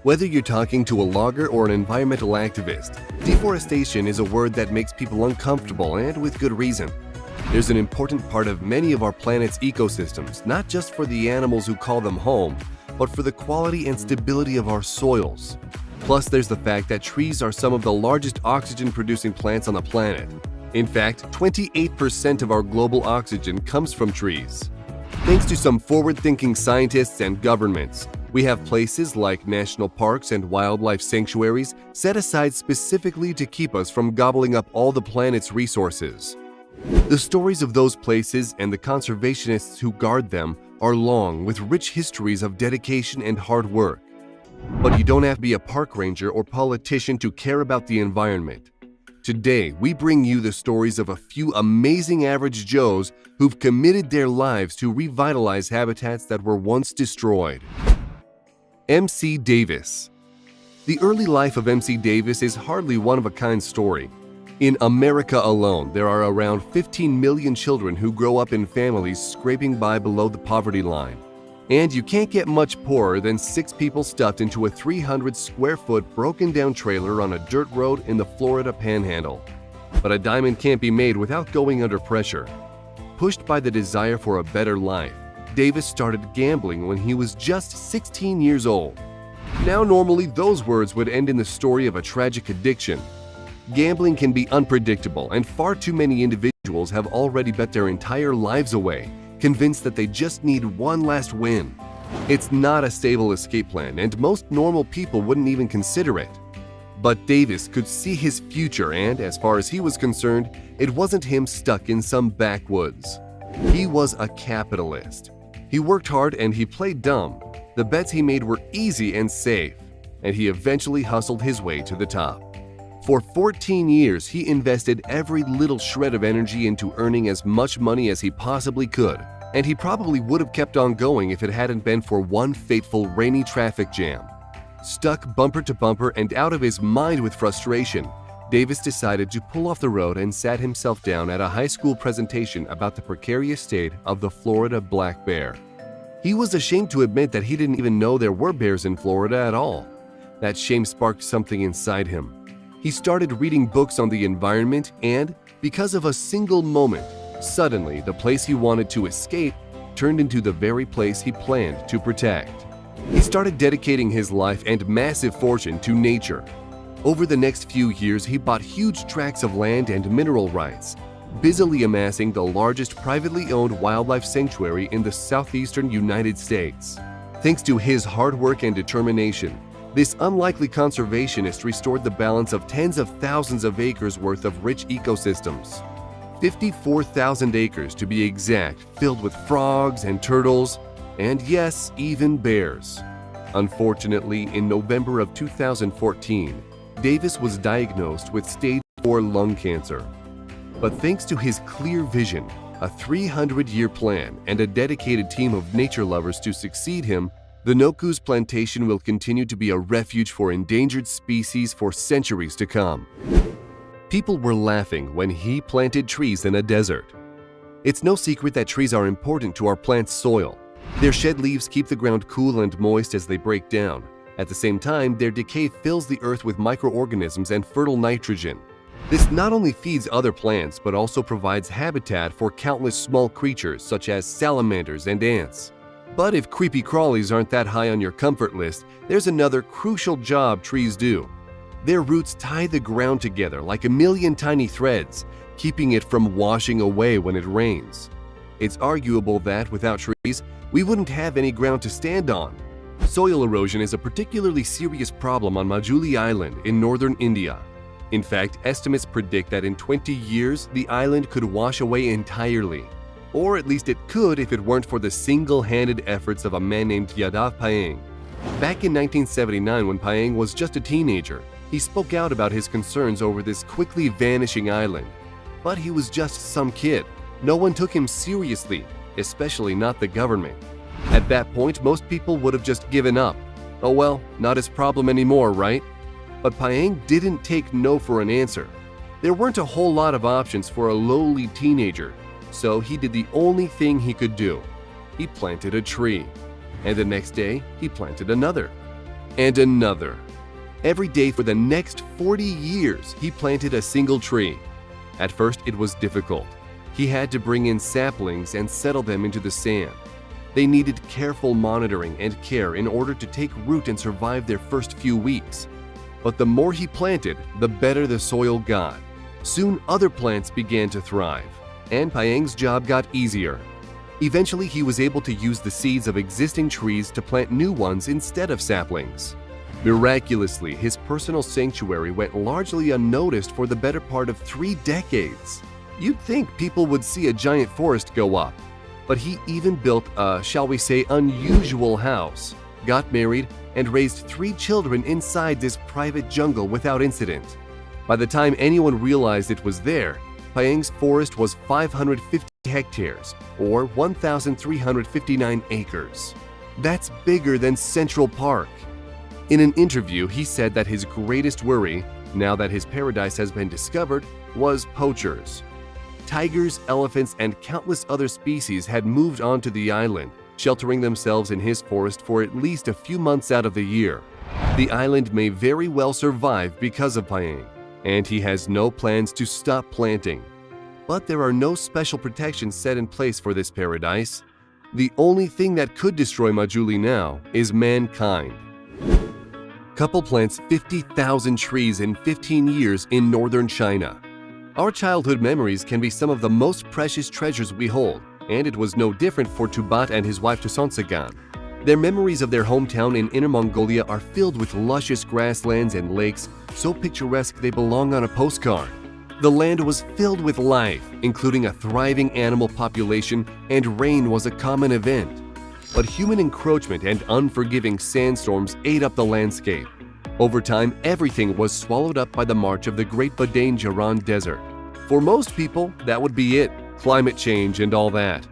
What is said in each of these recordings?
Whether you're talking to a logger or an environmental activist, deforestation is a word that makes people uncomfortable, and with good reason. There's an important part of many of our planet's ecosystems, not just for the animals who call them home, but for the quality and stability of our soils. Plus, there's the fact that trees are some of the largest oxygen-producing plants on the planet. In fact, 28% of our global oxygen comes from trees. Thanks to some forward-thinking scientists and governments, we have places like national parks and wildlife sanctuaries set aside specifically to keep us from gobbling up all the planet's resources. The stories of those places and the conservationists who guard them are long, with rich histories of dedication and hard work. But you don't have to be a park ranger or politician to care about the environment. Today, we bring you the stories of a few amazing average Joes who've committed their lives to revitalize habitats that were once destroyed. MC Davis. The early life of MC Davis is hardly one-of-a-kind story. In America alone, there are around 15 million children who grow up in families scraping by below the poverty line. And you can't get much poorer than 6 people stuffed into a 300-square-foot broken-down trailer on a dirt road in the Florida Panhandle. But a diamond can't be made without going under pressure. Pushed by the desire for a better life, Davis started gambling when he was just 16 years old. Now, normally those words would end in the story of a tragic addiction. Gambling can be unpredictable, and far too many individuals have already bet their entire lives away, convinced that they just need one last win. It's not a stable escape plan, and most normal people wouldn't even consider it. But Davis could see his future, and as far as he was concerned, it wasn't him stuck in some backwoods. He was a capitalist. He worked hard and he played dumb. The bets he made were easy and safe, and he eventually hustled his way to the top. For 14 years, he invested every little shred of energy into earning as much money as he possibly could, and he probably would have kept on going if it hadn't been for one fateful rainy traffic jam. Stuck bumper to bumper and out of his mind with frustration, Davis decided to pull off the road and sat himself down at a high school presentation about the precarious state of the Florida black bear. He was ashamed to admit that he didn't even know there were bears in Florida at all. That shame sparked something inside him. He started reading books on the environment, and because of a single moment, suddenly the place he wanted to escape turned into the very place he planned to protect. He started dedicating his life and massive fortune to nature. Over the next few years, he bought huge tracts of land and mineral rights, busily amassing the largest privately owned wildlife sanctuary in the southeastern United States. Thanks to his hard work and determination, this unlikely conservationist restored the balance of tens of thousands of acres worth of rich ecosystems. 54,000 acres to be exact, filled with frogs and turtles, and yes, even bears. Unfortunately, in November of 2014, Davis was diagnosed with stage 4 lung cancer. But thanks to his clear vision, a 300-year plan, and a dedicated team of nature lovers to succeed him, the Nokuz plantation will continue to be a refuge for endangered species for centuries to come. People were laughing when he planted trees in a desert. It's no secret that trees are important to our plant's soil. Their shed leaves keep the ground cool and moist as they break down. At the same time, their decay fills the earth with microorganisms and fertile nitrogen. This not only feeds other plants, but also provides habitat for countless small creatures such as salamanders and ants. But if creepy crawlies aren't that high on your comfort list, there's another crucial job trees do. Their roots tie the ground together like a million tiny threads, keeping it from washing away when it rains. It's arguable that without trees, we wouldn't have any ground to stand on. Soil erosion is a particularly serious problem on Majuli Island in northern India. In fact, estimates predict that in 20 years, the island could wash away entirely. Or at least it could if it weren't for the single-handed efforts of a man named Yadav Payeng. Back in 1979, when Payeng was just a teenager, he spoke out about his concerns over this quickly vanishing island. But he was just some kid. No one took him seriously, especially not the government. At that point, most people would have just given up. Oh well, not his problem anymore, right? But Payeng didn't take no for an answer. There weren't a whole lot of options for a lowly teenager, So he did the only thing he could do. He planted a tree. And the next day, he planted another. And another. Every day for the next 40 years, he planted a single tree. At first, it was difficult. He had to bring in saplings and settle them into the sand. They needed careful monitoring and care in order to take root and survive their first few weeks. But the more he planted, the better the soil got. Soon other plants began to thrive, and Payang's job got easier. Eventually, he was able to use the seeds of existing trees to plant new ones instead of saplings. Miraculously, his personal sanctuary went largely unnoticed for the better part of 3 decades. You'd think people would see a giant forest go up, but he even built a, shall we say, unusual house, got married, and raised 3 children inside this private jungle without incident. By the time anyone realized it was there, Payang's forest was 550 hectares, or 1,359 acres. That's bigger than Central Park. In an interview, he said that his greatest worry, now that his paradise has been discovered, was poachers. Tigers, elephants, and countless other species had moved onto the island, sheltering themselves in his forest for at least a few months out of the year. The island may very well survive because of Payang, and he has no plans to stop planting. But there are no special protections set in place for this paradise. The only thing that could destroy Majuli now is mankind. Couple plants 50,000 trees in 15 years in northern China. Our childhood memories can be some of the most precious treasures we hold, and it was no different for Tubat and his wife Tusonsagan. Their memories of their hometown in Inner Mongolia are filled with luscious grasslands and lakes, so picturesque they belong on a postcard. The land was filled with life, including a thriving animal population, and rain was a common event. But human encroachment and unforgiving sandstorms ate up the landscape. Over time, everything was swallowed up by the march of the Great Badain Jaran Desert. For most people, that would be it, climate change and all that.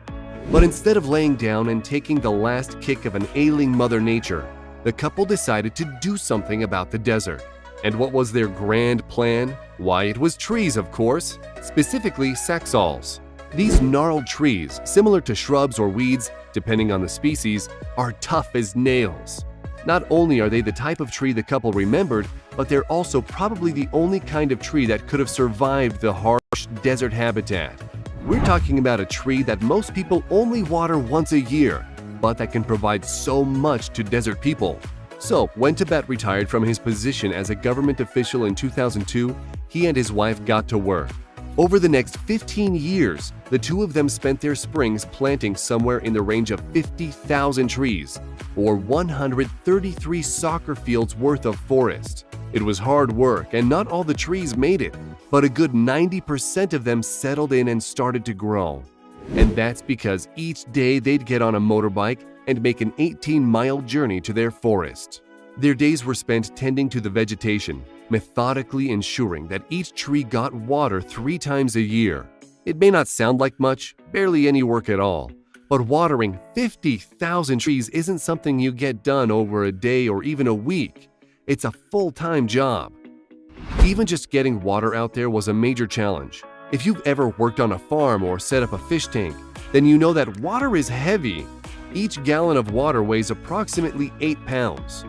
But instead of laying down and taking the last kick of an ailing Mother Nature, the couple decided to do something about the desert. And what was their grand plan? Why, it was trees, of course, specifically saxals. These gnarled trees, similar to shrubs or weeds, depending on the species, are tough as nails. Not only are they the type of tree the couple remembered, but they're also probably the only kind of tree that could have survived the harsh desert habitat. We're talking about a tree that most people only water once a year, but that can provide so much to desert people. So, when Tubat retired from his position as a government official in 2002, he and his wife got to work. Over the next 15 years, the two of them spent their springs planting somewhere in the range of 50,000 trees, or 133 soccer fields worth of forest. It was hard work, and not all the trees made it, but a good 90% of them settled in and started to grow. And that's because each day they'd get on a motorbike and make an 18-mile journey to their forest. Their days were spent tending to the vegetation, methodically ensuring that each tree got water 3 times a year. It may not sound like much, barely any work at all, but watering 50,000 trees isn't something you get done over a day or even a week. It's a full-time job. Even just getting water out there was a major challenge. If you've ever worked on a farm or set up a fish tank, then you know that water is heavy. Each gallon of water weighs approximately 8 pounds.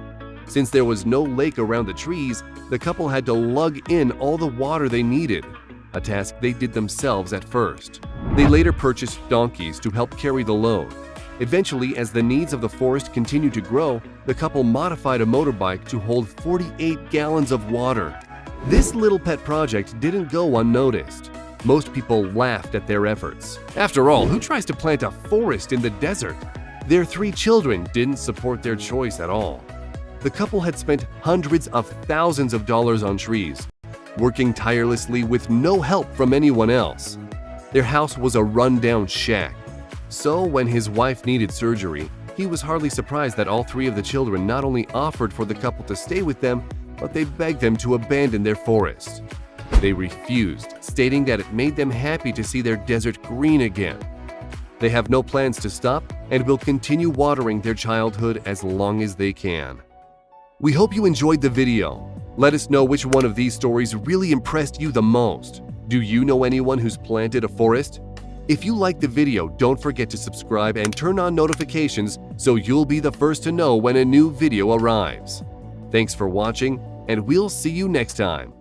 Since there was no lake around the trees, the couple had to lug in all the water they needed, a task they did themselves at first. They later purchased donkeys to help carry the load. Eventually, as the needs of the forest continued to grow, the couple modified a motorbike to hold 48 gallons of water. This little pet project didn't go unnoticed. Most people laughed at their efforts. After all, who tries to plant a forest in the desert? Their 3 children didn't support their choice at all. The couple had spent hundreds of thousands of dollars on trees, working tirelessly with no help from anyone else. Their house was a run-down shack. So when his wife needed surgery, he was hardly surprised that all 3 of the children not only offered for the couple to stay with them, but they begged them to abandon their forest. They refused, stating that it made them happy to see their desert green again. They have no plans to stop and will continue watering their childhood as long as they can. We hope you enjoyed the video. Let us know which one of these stories really impressed you the most. Do you know anyone who's planted a forest? If you liked the video, don't forget to subscribe and turn on notifications so you'll be the first to know when a new video arrives. Thanks for watching, and we'll see you next time.